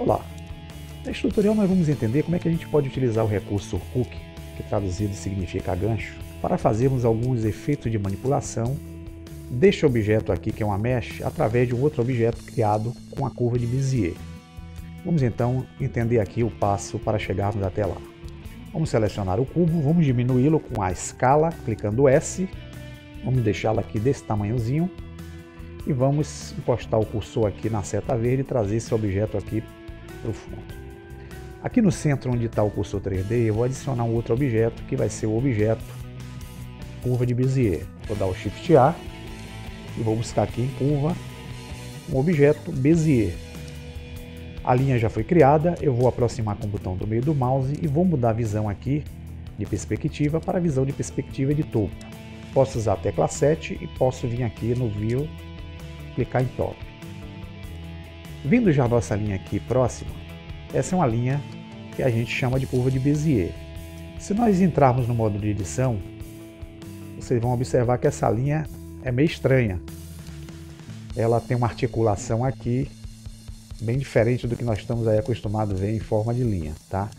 Olá! Neste tutorial nós vamos entender como é que a gente pode utilizar o recurso Hook, que traduzido significa gancho, para fazermos alguns efeitos de manipulação deste objeto aqui, que é uma mesh, através de um outro objeto criado com a curva de Bézier. Vamos então entender aqui o passo para chegarmos até lá. Vamos selecionar o cubo, vamos diminuí-lo com a escala, clicando S, vamos deixá-lo aqui desse tamanhozinho e vamos encostar o cursor aqui na seta verde e trazer esse objeto aqui para o fundo. Aqui no centro onde está o cursor 3D, eu vou adicionar um outro objeto que vai ser o objeto curva de Bézier. Vou dar o Shift A e vou buscar aqui em curva um objeto Bézier. A linha já foi criada, eu vou aproximar com o botão do meio do mouse e vou mudar a visão aqui de perspectiva para a visão de perspectiva de topo. Posso usar a tecla 7 e posso vir aqui no View, clicar em Top. Vindo já a nossa linha aqui próxima, essa é uma linha que a gente chama de curva de Bézier. Se nós entrarmos no modo de edição, vocês vão observar que essa linha é meio estranha. Ela tem uma articulação aqui bem diferente do que nós estamos aí acostumados a ver em forma de linha, tá?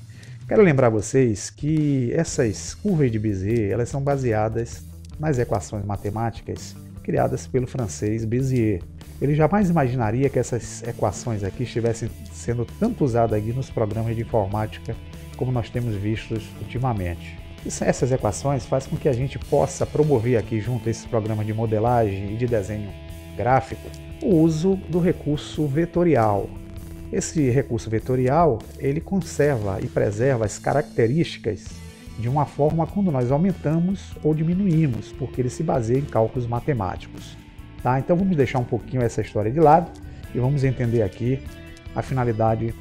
Quero lembrar vocês que essas curvas de Bézier, elas são baseadas nas equações matemáticas criadas pelo francês Bézier. Ele jamais imaginaria que essas equações aqui estivessem sendo tanto usadas aqui nos programas de informática como nós temos vistos ultimamente. Essas equações fazem com que a gente possa promover aqui junto a esses programas de modelagem e de desenho gráfico o uso do recurso vetorial. Esse recurso vetorial, ele conserva e preserva as características de uma forma quando nós aumentamos ou diminuímos, porque ele se baseia em cálculos matemáticos. Tá? Então vamos deixar um pouquinho essa história de lado e vamos entender aqui a finalidade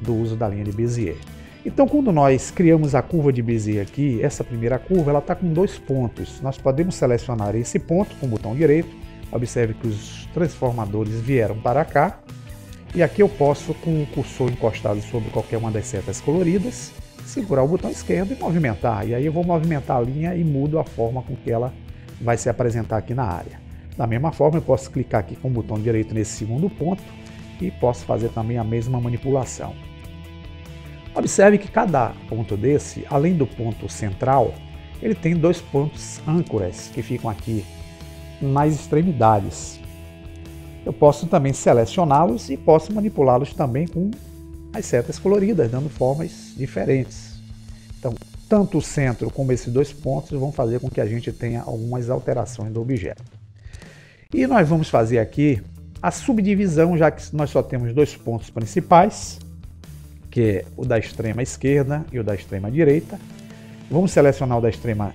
do uso da linha de Bézier. Então quando nós criamos a curva de Bézier aqui, essa primeira curva ela está com 2 pontos. Nós podemos selecionar esse ponto com o botão direito. Observe que os transformadores vieram para cá. E aqui eu posso, com o cursor encostado sobre qualquer uma das setas coloridas, segurar o botão esquerdo e movimentar. E aí eu vou movimentar a linha e mudo a forma com que ela vai se apresentar aqui na área. Da mesma forma eu posso clicar aqui com o botão direito nesse segundo ponto e posso fazer também a mesma manipulação. Observe que cada ponto desse, além do ponto central, ele tem 2 pontos âncoras que ficam aqui nas extremidades. Eu posso também selecioná-los e posso manipulá-los também com as setas coloridas, dando formas diferentes. Então, tanto o centro como esses 2 pontos vão fazer com que a gente tenha algumas alterações do objeto. E nós vamos fazer aqui a subdivisão, já que nós só temos 2 pontos principais, que é o da extrema esquerda e o da extrema direita. Vamos selecionar o da extrema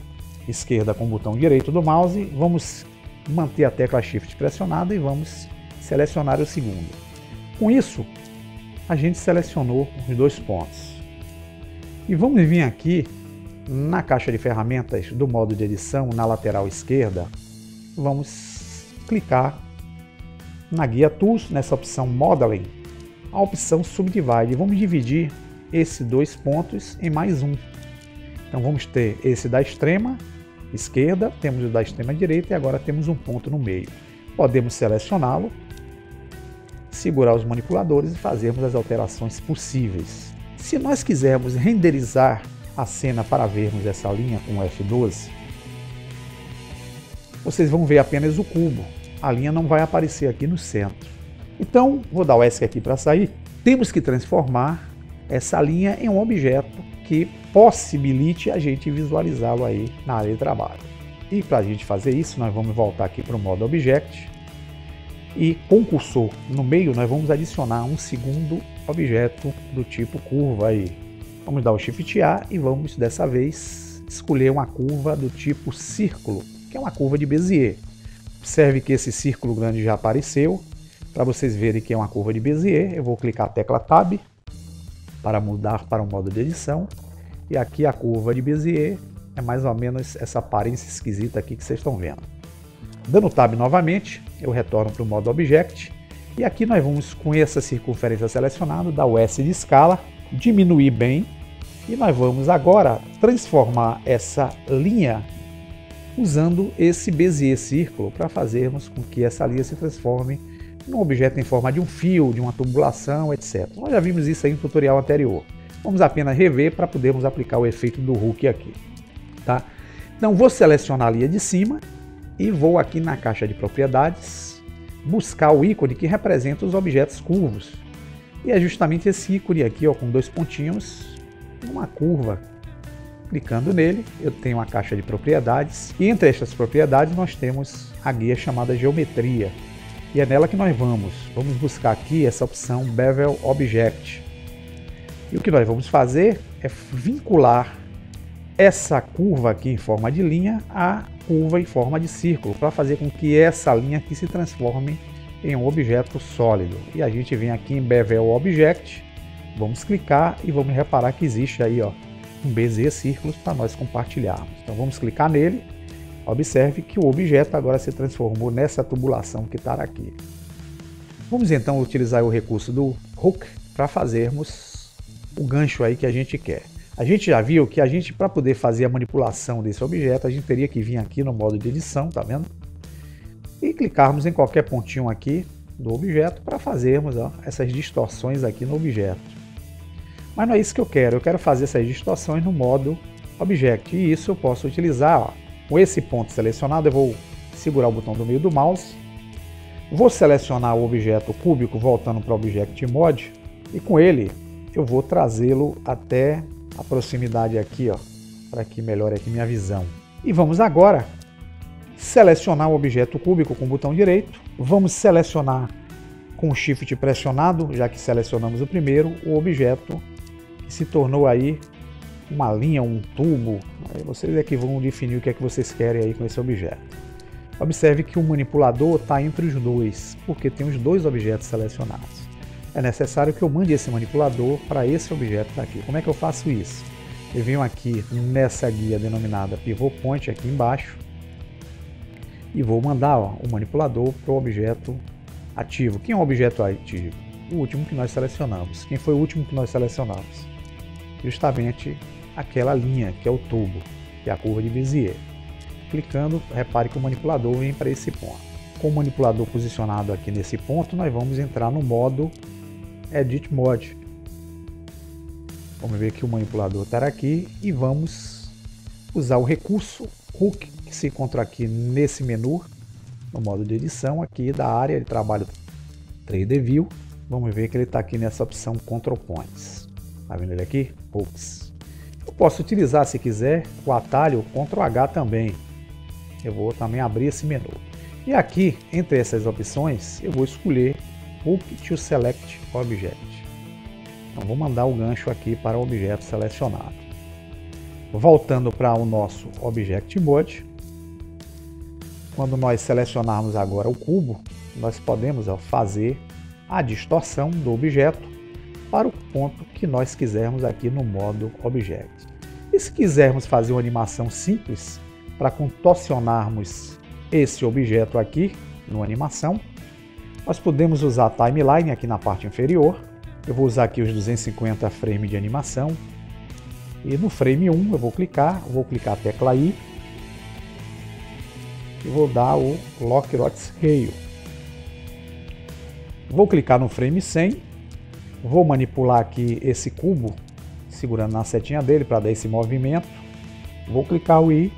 esquerda com o botão direito do mouse, vamos manter a tecla Shift pressionada e vamos selecionar o segundo. Com isso, a gente selecionou os 2 pontos. E vamos vir aqui na caixa de ferramentas do modo de edição, na lateral esquerda, vamos clicar na guia Tools, nessa opção Modeling, a opção Subdivide. Vamos dividir esses 2 pontos em mais um. Então vamos ter esse da extrema esquerda, temos o da extrema direita e agora temos um ponto no meio. Podemos selecioná-lo, segurar os manipuladores e fazermos as alterações possíveis. Se nós quisermos renderizar a cena para vermos essa linha com o F12, vocês vão ver apenas o cubo. A linha não vai aparecer aqui no centro. Então, vou dar o ESC aqui para sair. Temos que transformar essa linha em um objeto que possibilite a gente visualizá-lo aí na área de trabalho. E para a gente fazer isso, nós vamos voltar aqui para o modo Object e com o cursor no meio nós vamos adicionar um segundo objeto do tipo curva aí. Vamos dar o Shift A e vamos dessa vez escolher uma curva do tipo círculo, que é uma curva de Bézier. Observe que esse círculo grande já apareceu. Para vocês verem que é uma curva de Bézier, eu vou clicar a tecla Tab para mudar para o modo de edição. E aqui a curva de Bézier é mais ou menos essa aparência esquisita aqui que vocês estão vendo. Dando Tab novamente, eu retorno para o modo Object. E aqui nós vamos, com essa circunferência selecionada, dar o S de escala, diminuir bem. E nós vamos agora transformar essa linha usando esse Bézier círculo para fazermos com que essa linha se transforme num objeto em forma de um fio, de uma tubulação, etc. Nós já vimos isso aí no tutorial anterior. Vamos apenas rever para podermos aplicar o efeito do hook aqui. Tá? Então vou selecionar a linha de cima e vou aqui na caixa de propriedades buscar o ícone que representa os objetos curvos. E é justamente esse ícone aqui, ó, com dois pontinhos, uma curva. Clicando nele, eu tenho a caixa de propriedades e entre estas propriedades nós temos a guia chamada geometria. E é nela que nós vamos buscar aqui essa opção Bevel Object. E o que nós vamos fazer é vincular essa curva aqui em forma de linha à curva em forma de círculo, para fazer com que essa linha aqui se transforme em um objeto sólido. E a gente vem aqui em Bevel Object, vamos clicar e vamos reparar que existe aí, ó, um Bezier Círculos para nós compartilharmos. Então vamos clicar nele, observe que o objeto agora se transformou nessa tubulação que está aqui. Vamos então utilizar o recurso do Hook para fazermos o gancho aí que a gente quer. A gente já viu que a gente, para poder fazer a manipulação desse objeto, a gente teria que vir aqui no modo de edição, tá vendo? E clicarmos em qualquer pontinho aqui do objeto para fazermos, ó, essas distorções aqui no objeto. Mas não é isso que eu quero fazer essas distorções no modo Object, e isso eu posso utilizar, ó, com esse ponto selecionado. Eu vou segurar o botão do meio do mouse, vou selecionar o objeto cúbico voltando para o Object Mode, e com ele eu vou trazê-lo até a proximidade aqui, ó, para que melhore aqui minha visão. E vamos agora selecionar o objeto cúbico com o botão direito, vamos selecionar com o Shift pressionado, já que selecionamos o primeiro, o objeto que se tornou aí uma linha, um tubo. Aí vocês é que vão definir o que é que vocês querem aí com esse objeto. Observe que o manipulador está entre os dois, porque tem os dois objetos selecionados. É necessário que eu mande esse manipulador para esse objeto daqui. Como é que eu faço isso? Eu venho aqui nessa guia denominada Pivot Point aqui embaixo e vou mandar, ó, o manipulador para o objeto ativo. Quem é o objeto ativo? O último que nós selecionamos. Quem foi o último que nós selecionamos? Justamente aquela linha que é o tubo, que é a curva de Bezier. Clicando, repare que o manipulador vem para esse ponto. Com o manipulador posicionado aqui nesse ponto, nós vamos entrar no modo Edit Mode. Vamos ver que o manipulador está aqui e vamos usar o recurso Hook, que se encontra aqui nesse menu, no modo de edição aqui da área de trabalho 3D View. Vamos ver que ele está aqui nessa opção Control Points. Está vendo ele aqui? Hooks. Eu posso utilizar, se quiser, o atalho Ctrl H também. Eu vou também abrir esse menu. E aqui, entre essas opções, eu vou escolher Hook to Select Object. Então vou mandar o gancho aqui para o objeto selecionado. Voltando para o nosso Object Mode, quando nós selecionarmos agora o cubo, nós podemos fazer a distorção do objeto para o ponto que nós quisermos aqui no modo Object. E se quisermos fazer uma animação simples para contorcionarmos esse objeto aqui no animação, nós podemos usar a Timeline aqui na parte inferior. Eu vou usar aqui os 250 frames de animação e no frame 1 eu vou clicar a tecla I e vou dar o Lock Rot Scale. Vou clicar no frame 100. Vou manipular aqui esse cubo, segurando na setinha dele para dar esse movimento. Vou clicar o I,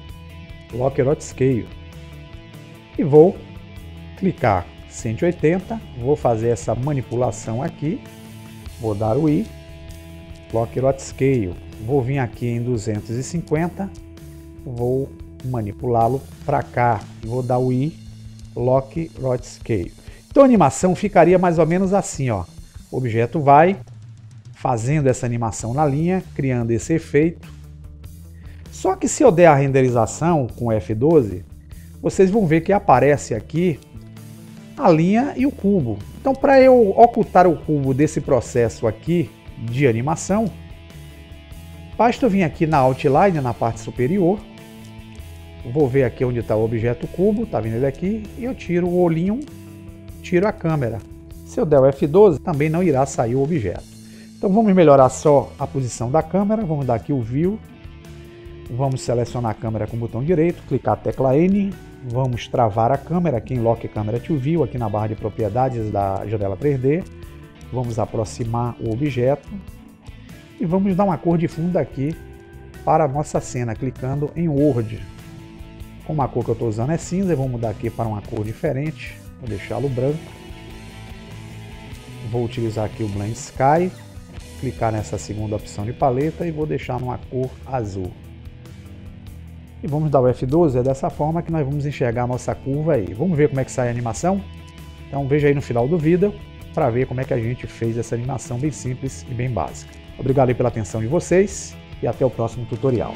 Lock Rot Scale. E vou clicar 180, vou fazer essa manipulação aqui. Vou dar o I, Lock Rot Scale. Vou vir aqui em 250, vou manipulá-lo para cá. Vou dar o I, Lock Rot Scale. Então a animação ficaria mais ou menos assim, ó. O objeto vai fazendo essa animação na linha, criando esse efeito. Só que se eu der a renderização com F12, vocês vão ver que aparece aqui a linha e o cubo. Então, para eu ocultar o cubo desse processo aqui de animação, basta eu vir aqui na Outline, na parte superior. Vou ver aqui onde está o objeto cubo, tá vendo ele aqui? E eu tiro o olhinho, tiro a câmera. Se eu der o F12, também não irá sair o objeto. Então vamos melhorar só a posição da câmera, vamos dar aqui o View, vamos selecionar a câmera com o botão direito, clicar a tecla N, Vamos travar a câmera aqui em Lock Camera to View, aqui na barra de propriedades da janela 3D. Vamos aproximar o objeto e vamos dar uma cor de fundo aqui para a nossa cena, clicando em Word. Como a cor que eu estou usando é cinza, eu vou mudar aqui para uma cor diferente, vou deixá-lo branco. Vou utilizar aqui o Blend Sky, clicar nessa segunda opção de paleta e vou deixar numa cor azul. E vamos dar o F12, é dessa forma que nós vamos enxergar a nossa curva aí. Vamos ver como é que sai a animação? Então veja aí no final do vídeo para ver como é que a gente fez essa animação bem simples e bem básica. Obrigado aí pela atenção de vocês e até o próximo tutorial.